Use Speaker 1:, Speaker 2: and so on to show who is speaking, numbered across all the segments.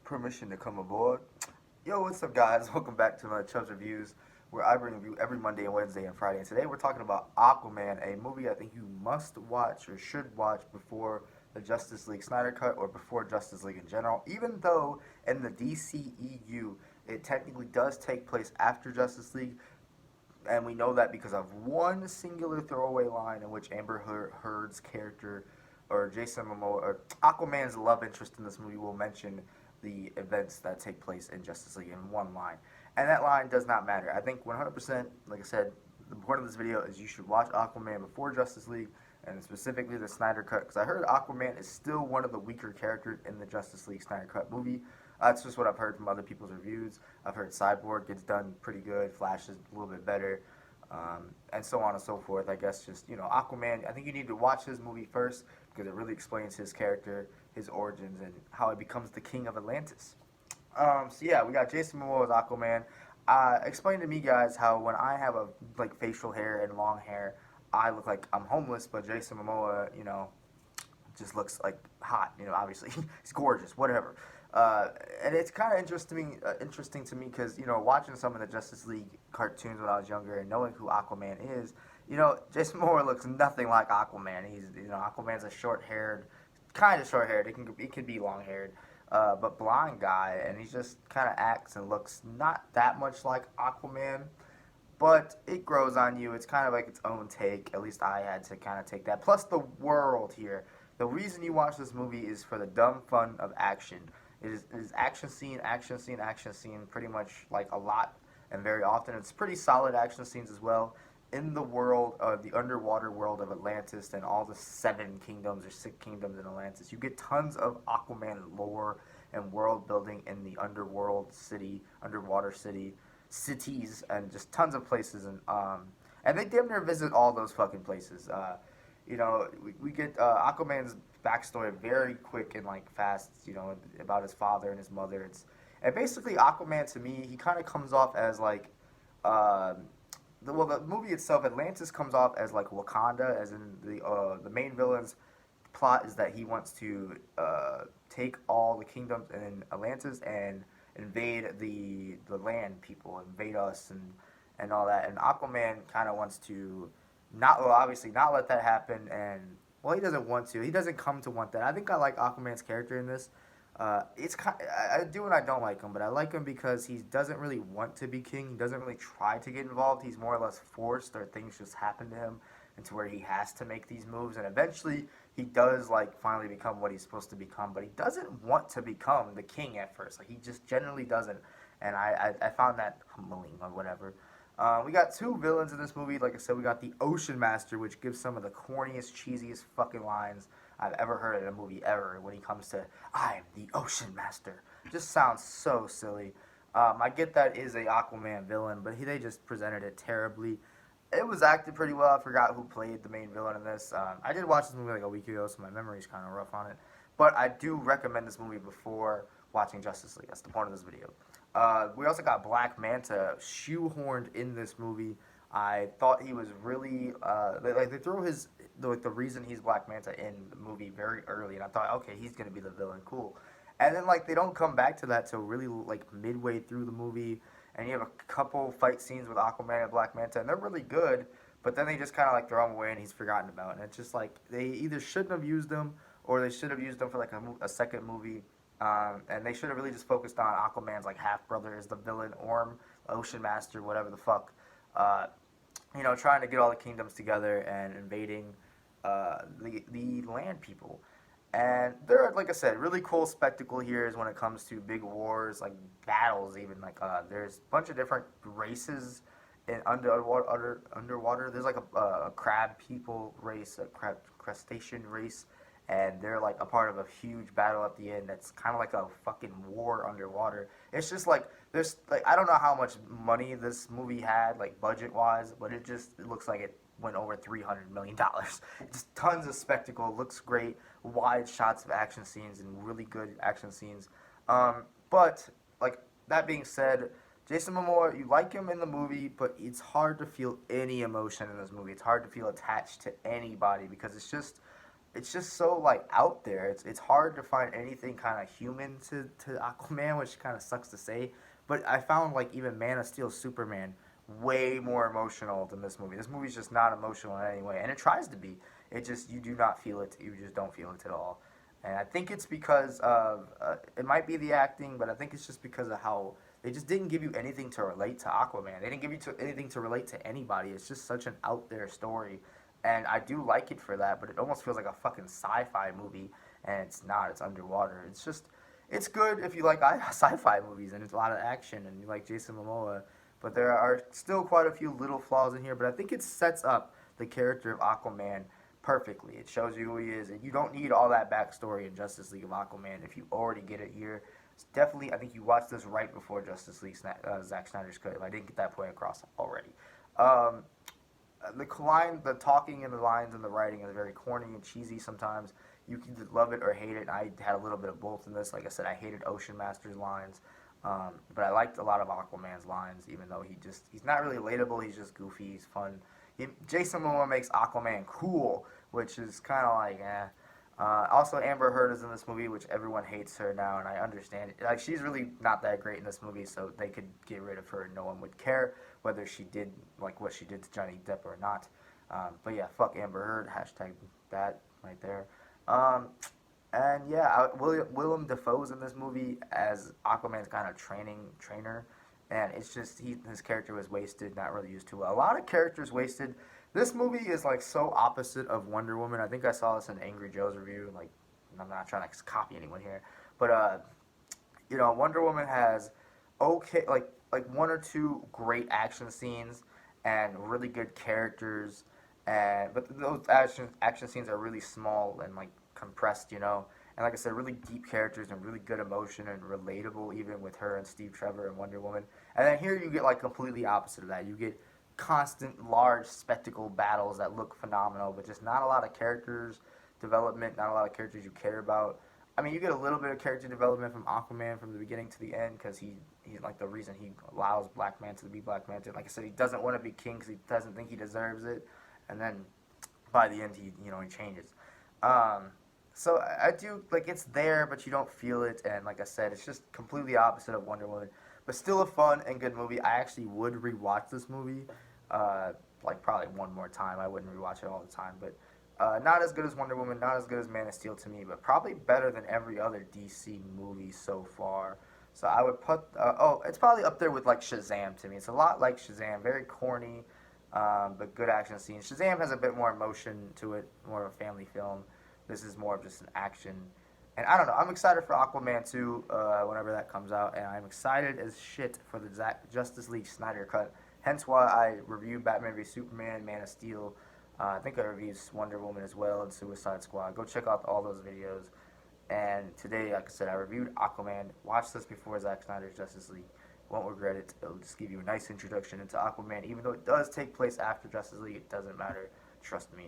Speaker 1: permission to come aboard. Yo, what's up, guys? Welcome back to my Chubbs Reviews, where I bring review every Monday and Wednesday and Friday. And today we're talking about Aquaman, a movie I think you must watch or should watch before the Justice League Snyder Cut or before Justice League in general, even though in the DCEU it technically does take place after Justice League, and we know that because of one singular throwaway line in which Amber Heard's character, or Jason Momoa, or Aquaman's love interest in this movie will mention the events that take place in Justice League in one line. And that line does not matter. I think 100%, like I said, the point of this video is you should watch Aquaman before Justice League, and specifically the Snyder Cut, because I heard Aquaman is still one of the weaker characters in the Justice League Snyder Cut movie. That's just what I've heard from other people's reviews. I've heard Cyborg gets done pretty good, Flash is a little bit better, and so on and so forth. I guess just, Aquaman, I think you need to watch his movie first because it really explains his character, his origins, and how he becomes the king of Atlantis. So yeah, we got Jason Momoa as Aquaman. Explain to me, guys, how when I have a facial hair and long hair, I look like I'm homeless, but Jason Momoa, just looks like hot. Obviously he's gorgeous, whatever. And it's kind of interesting to me because watching some of the Justice League cartoons when I was younger and knowing who Aquaman is, Jason Momoa looks nothing like Aquaman. He's Aquaman's a kind of short haired. It can be long haired. But blonde guy, and he just kind of acts and looks not that much like Aquaman, but it grows on you. It's kind of like its own take. At least I had to kind of take that. Plus the world here. The reason you watch this movie is for the dumb fun of action. It is action scene, action scene, action scene, pretty much like a lot and very often. It's pretty solid action scenes as well. In the world of the underwater world of Atlantis and all the 7 kingdoms or 6 kingdoms in Atlantis, you get tons of Aquaman lore and world building in the underwater cities, and just tons of places, and they damn near visit all those fucking places. We get Aquaman's backstory very quick and fast. About his father and his mother. And basically Aquaman, to me, he kind of comes off as the movie itself, Atlantis comes off as Wakanda, as in the main villain's plot is that he wants to take all the kingdoms in Atlantis and invade the land people, invade us and all that. And Aquaman kind of wants to obviously not let that happen, and he doesn't want to. He doesn't come to want that. I think I like Aquaman's character in this. I do and I don't like him, but I like him because he doesn't really want to be king. He doesn't really try to get involved. He's more or less forced, or things just happen to him, and to where he has to make these moves. And eventually, he does finally become what he's supposed to become. But he doesn't want to become the king at first. He just generally doesn't. And I found that humbling or whatever. We got 2 villains in this movie. Like I said, we got the Ocean Master, which gives some of the corniest, cheesiest fucking lines I've ever heard in a movie ever. When he comes to, "I'm the Ocean Master," just sounds so silly. I get that is a Aquaman villain, but they just presented it terribly. It was acted pretty well. I forgot who played the main villain in this. I did watch this movie a week ago, so my memory's kind of rough on it. But I do recommend this movie before watching Justice League. That's the point of this video. We also got Black Manta shoehorned in this movie. I thought he was really they threw the reason he's Black Manta in the movie very early, and I thought, okay, he's gonna be the villain, cool. And then they don't come back to that till really midway through the movie, and you have a couple fight scenes with Aquaman and Black Manta, and they're really good. But then they just kind of throw him away, and he's forgotten about. And it's just they either shouldn't have used him, or they should have used him for a second movie. And they should have really just focused on Aquaman's half brother as the villain, Orm, Ocean Master, whatever the fuck. Trying to get all the kingdoms together and invading the land people. And there, like I said, really cool spectacle here is when it comes to big wars, battles even. There's a bunch of different races in underwater. There's a crab people race, a crustacean race, and they're a part of a huge battle at the end that's kind of like a fucking war underwater. It's just there's I don't know how much money this movie had budget wise, but it looks like it went over $300 million. Just tons of spectacle, looks great, wide shots of action scenes and really good action scenes. But that being said, Jason Momoa, you like him in the movie, but it's hard to feel any emotion in this movie. It's hard to feel attached to anybody because it's just so like out there. It's hard to find anything kind of human to Aquaman, which kind of sucks to say. But I found like even Man of Steel, Superman, way more emotional than this movie. This movie's just not emotional in any way, and it tries to be. It just you do not feel it. You just don't feel it at all. And I think it's because of it might be the acting, but I think it's just because of how they just didn't give you anything to relate to Aquaman. They didn't give you anything to relate to anybody. It's just such an out there story, and I do like it for that. But it almost feels like a fucking sci-fi movie, and it's not. It's underwater. It's just it's good if you like sci-fi movies and it's a lot of action and you like Jason Momoa. But there are still quite a few little flaws in here. But I think it sets up the character of Aquaman perfectly. It shows you who he is, and you don't need all that backstory in Justice League of Aquaman if you already get it here. It's definitely, I think you watched this right before Justice League, Zack Snyder's cut. If I didn't get that point across already, um, the talking and the lines and the writing is very corny and cheesy sometimes. You can love it or hate it. I had a little bit of both in this. Like I said, I hated Ocean Master's lines, but I liked a lot of Aquaman's lines, even though he's not really relatable. He's just goofy. He's fun. Jason Momoa makes Aquaman cool, which is kind of like, eh. Also, Amber Heard is in this movie, which everyone hates her now, and I understand it. Like, she's really not that great in this movie, so they could get rid of her and no one would care whether she did, like, what she did to Johnny Depp or not. But yeah, fuck Amber Heard, hashtag that right there. Um, and yeah, Willem Dafoe's in this movie as Aquaman's kind of trainer, and it's just his character was wasted, not really used to. A lot of characters wasted. This movie is like so opposite of Wonder Woman. I think I saw this in Angry Joe's review. Like, I'm not trying to copy anyone here, but Wonder Woman has okay, like one or two great action scenes and really good characters, and but those action scenes are really small and like compressed, And like I said, really deep characters and really good emotion and relatable, even with her and Steve Trevor and Wonder Woman. And then here you get like completely opposite of that. You get constant large spectacle battles that look phenomenal, but just not a lot of characters development, not a lot of characters you care about. I mean, you get a little bit of character development from Aquaman from the beginning to the end because he's like the reason he allows Black Manta to be Black Manta. Like I said, he doesn't want to be king because he doesn't think he deserves it, and then by the end he changes. So I do like it's there, but you don't feel it, and like I said, it's just completely opposite of Wonder Woman, but still a fun and good movie. I actually would rewatch this movie, like probably one more time. I wouldn't rewatch it all the time, but not as good as Wonder Woman, not as good as Man of Steel to me, but probably better than every other DC movie so far. So I would put it's probably up there with like Shazam to me. It's a lot like Shazam, very corny, but good action scenes. Shazam has a bit more emotion to it, more of a family film. This is more of just an action. And I don't know. I'm excited for Aquaman 2 whenever that comes out. And I'm excited as shit for the Justice League Snyder Cut. Hence why I reviewed Batman v Superman, Man of Steel. I think I reviewed Wonder Woman as well and Suicide Squad. Go check out all those videos. And today, like I said, I reviewed Aquaman. Watch this before Zack Snyder's Justice League. Won't regret it. It'll just give you a nice introduction into Aquaman. Even though it does take place after Justice League, it doesn't matter. Trust me.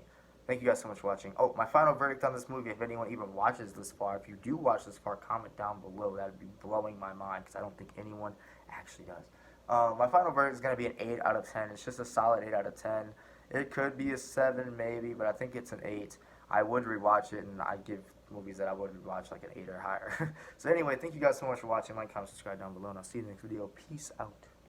Speaker 1: Thank you guys so much for watching. Oh, my final verdict on this movie, if anyone even watches this far, if you do watch this far, comment down below. That would be blowing my mind because I don't think anyone actually does. My final verdict is going to be an 8 out of 10. It's just a solid 8 out of 10. It could be a 7 maybe, but I think it's an 8. I would rewatch it, and I'd give movies that I would rewatch like an 8 or higher. So anyway, thank you guys so much for watching. Like, comment, subscribe down below, and I'll see you in the next video. Peace out.